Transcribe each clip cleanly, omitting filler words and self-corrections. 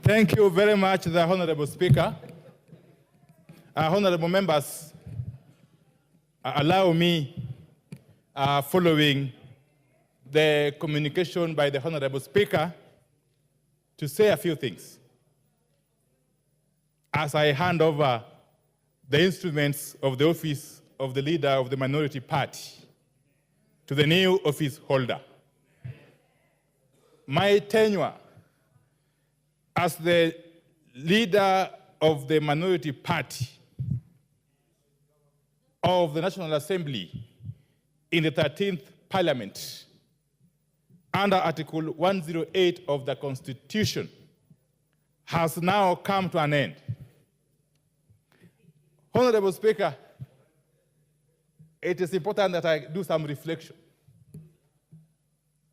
Thank you very much, the Honorable Speaker. Honorable members, allow me, following the communication by the Honorable Speaker, to say a few things as I hand over the instruments of the office of the leader of the minority party to the new office holder. My tenure as the leader of the minority party of the National Assembly in the 13th Parliament under Article 108 of the Constitution has now come to an end. Honorable Speaker, it is important that I do some reflection.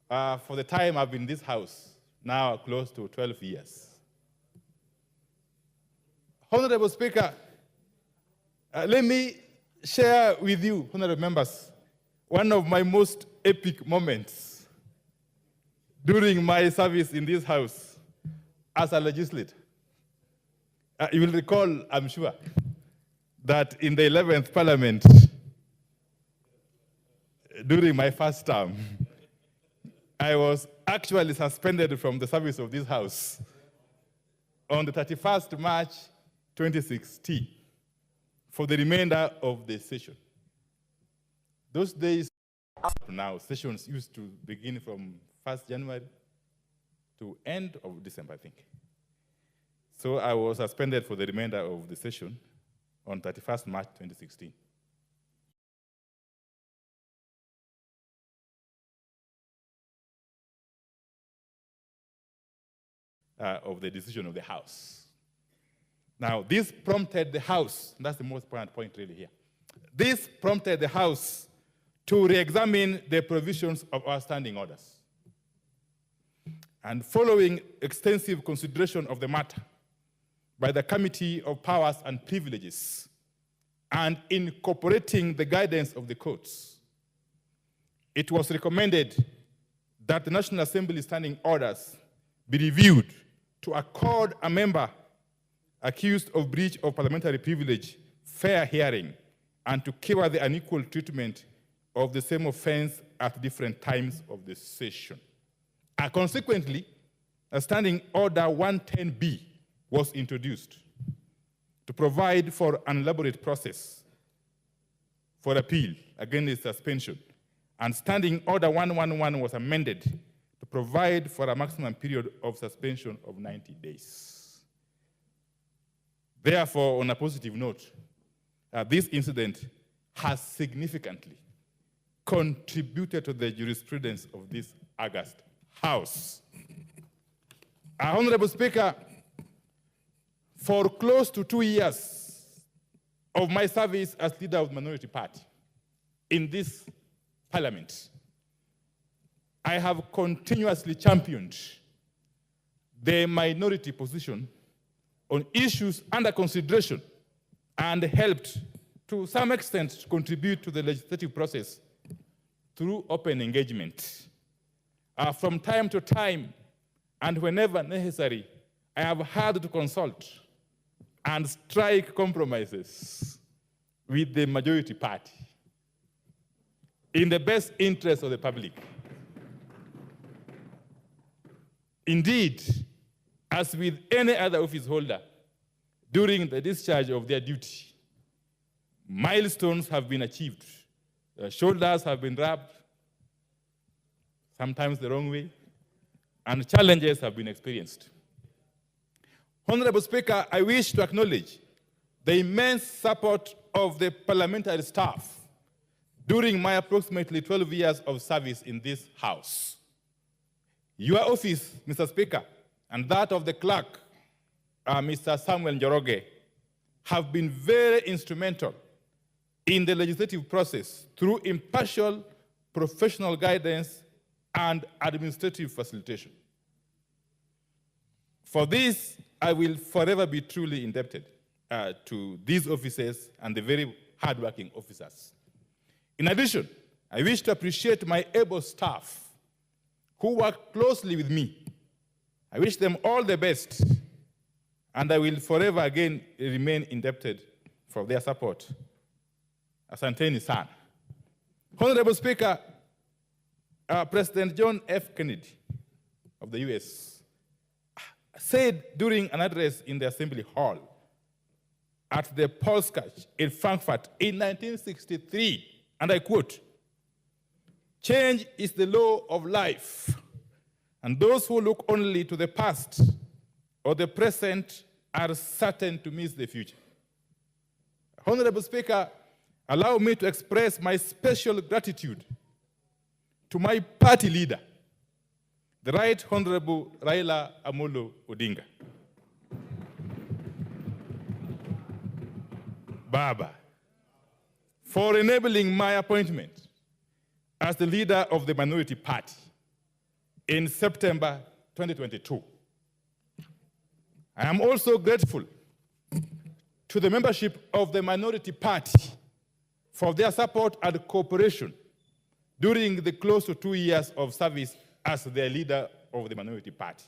For the time I've been in this house, now close to 12 years. Honorable Speaker, let me share with you, honorable members, one of my most epic moments during my service in this house as a legislator. You will recall, I'm sure, that in the 11th Parliament, during my first term, I was actually suspended from the service of this house on the 31st March 2016 for the remainder of the session. Those days up now, sessions used to begin from 1st January to end of December, I think. So I was suspended for the remainder of the session on 31st March 2016. Of the decision of the House. Now, this prompted the House, and that's the most important point really here. This prompted the House to re-examine the provisions of our standing orders. And following extensive consideration of the matter by the Committee of Powers and Privileges, and incorporating the guidance of the courts, it was recommended that the National Assembly standing orders be reviewed to accord a member accused of breach of parliamentary privilege fair hearing and to cure the unequal treatment of the same offense at different times of the session. Consequently, a standing order 110B was introduced to provide for an elaborate process for appeal against suspension, and standing order 111 was amended to provide for a maximum period of suspension of 90 days. Therefore, on a positive note, this incident has significantly contributed to the jurisprudence of this august House. Honorable Speaker, for close to 2 years of my service as leader of the minority party in this Parliament, I have continuously championed the minority position on issues under consideration and helped to some extent to contribute to the legislative process through open engagement. From time to time, and whenever necessary, I have had to consult and strike compromises with the majority party in the best interest of the public. Indeed, as with any other office holder, during the discharge of their duty, milestones have been achieved. Shoulders have been rubbed, sometimes the wrong way, and challenges have been experienced. Honorable Speaker, I wish to acknowledge the immense support of the parliamentary staff during my approximately 12 years of service in this House. Your office, Mr. Speaker, and that of the clerk, Mr. Samuel Njoroge, have been very instrumental in the legislative process through impartial professional guidance and administrative facilitation. For this, I will forever be truly indebted to these officers and the very hardworking officers. In addition, I wish to appreciate my able staff who work closely with me I wish them all the best, and I will forever again remain indebted for their support. Asanteni sana. Honorable Speaker, President John F. Kennedy of the US said during an address in the Assembly Hall at the Polskach in Frankfurt in 1963, and I quote, "Change is the law of life, and those who look only to the past or the present are certain to miss the future." Honorable Speaker, allow me to express my special gratitude to my party leader, the Right Honorable Raila Amolo Odinga. Baba, for enabling my appointment as the leader of the minority party in September 2022. I am also grateful to the membership of the minority party for their support and cooperation during the close to 2 years of service as the leader of the minority party.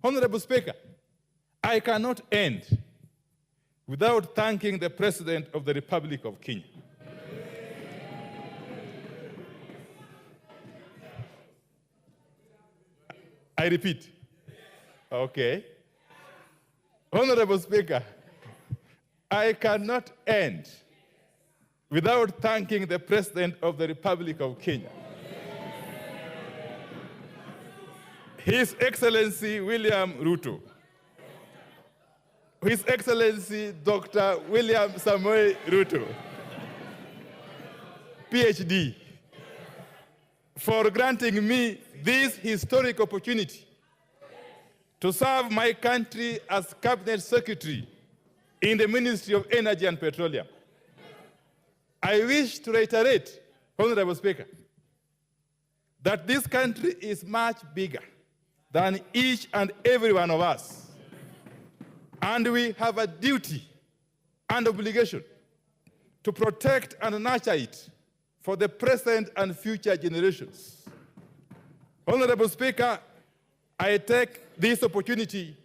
Honorable Speaker, I cannot end without thanking the President of the Republic of Kenya. I repeat. Okay. Honorable Speaker, I cannot end without thanking the President of the Republic of Kenya. His Excellency William Ruto, His Excellency Dr. William Samoei Ruto, PhD, for granting me this historic opportunity to serve my country as Cabinet Secretary in the Ministry of Energy and Petroleum. I wish to reiterate, Honorable Speaker, that this country is much bigger than each and every one of us. And we have a duty and obligation to protect and nurture it for the present and future generations. Honorable Speaker, I take this opportunity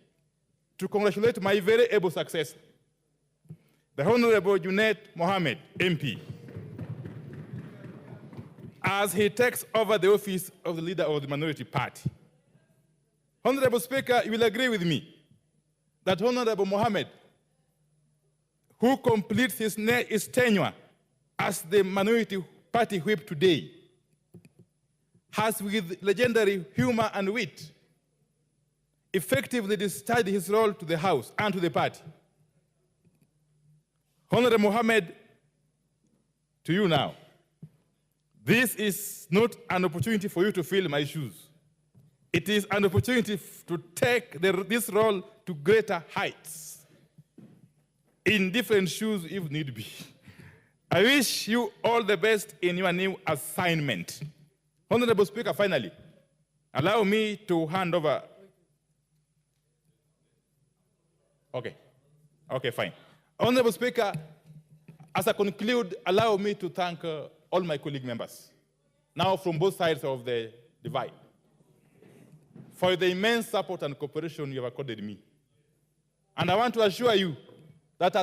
to congratulate my very able successor, the Honorable Junet Mohammed, MP, as he takes over the office of the leader of the minority party. Honorable Speaker, you will agree with me that Honorable Mohammed, who completes his tenure as the minority party whip today, has with legendary humor and wit effectively discharged his role to the House and to the party. Honorable Mohammed, to you now. This is not an opportunity for you to fill my shoes. It is an opportunity to take this role to greater heights, in different shoes if need be. I wish you all the best in your new assignment. Honorable Speaker, finally, allow me to hand over. Okay, fine. Honorable Speaker, as I conclude, allow me to thank all my colleague members, now from both sides of the divide, for the immense support and cooperation you have accorded me. And I want to assure you that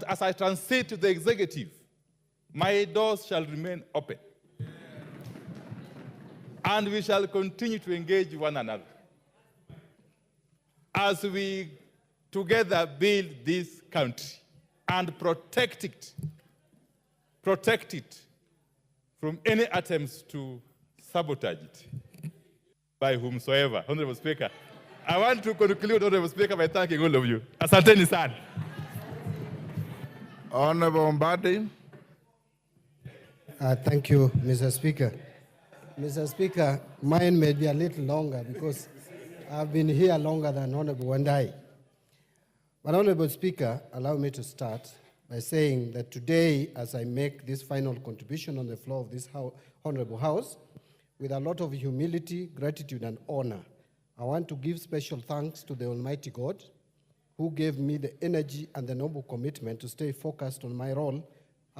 as I transit to the executive, my doors shall remain open. And we shall continue to engage one another as we together build this country and protect it from any attempts to sabotage it by whomsoever. Honorable Speaker, I want to conclude, Honorable Speaker, by thanking all of you. Asanteni sana. Honorable Wandayi. Thank you, Mr. Speaker. Mr. Speaker, mine may be a little longer because I've been here longer than Honorable Wandayi. But Honorable Speaker, allow me to start by saying that today, as I make this final contribution on the floor of this Honorable House, with a lot of humility, gratitude, and honor, I want to give special thanks to the Almighty God, who gave me the energy and the noble commitment to stay focused on my role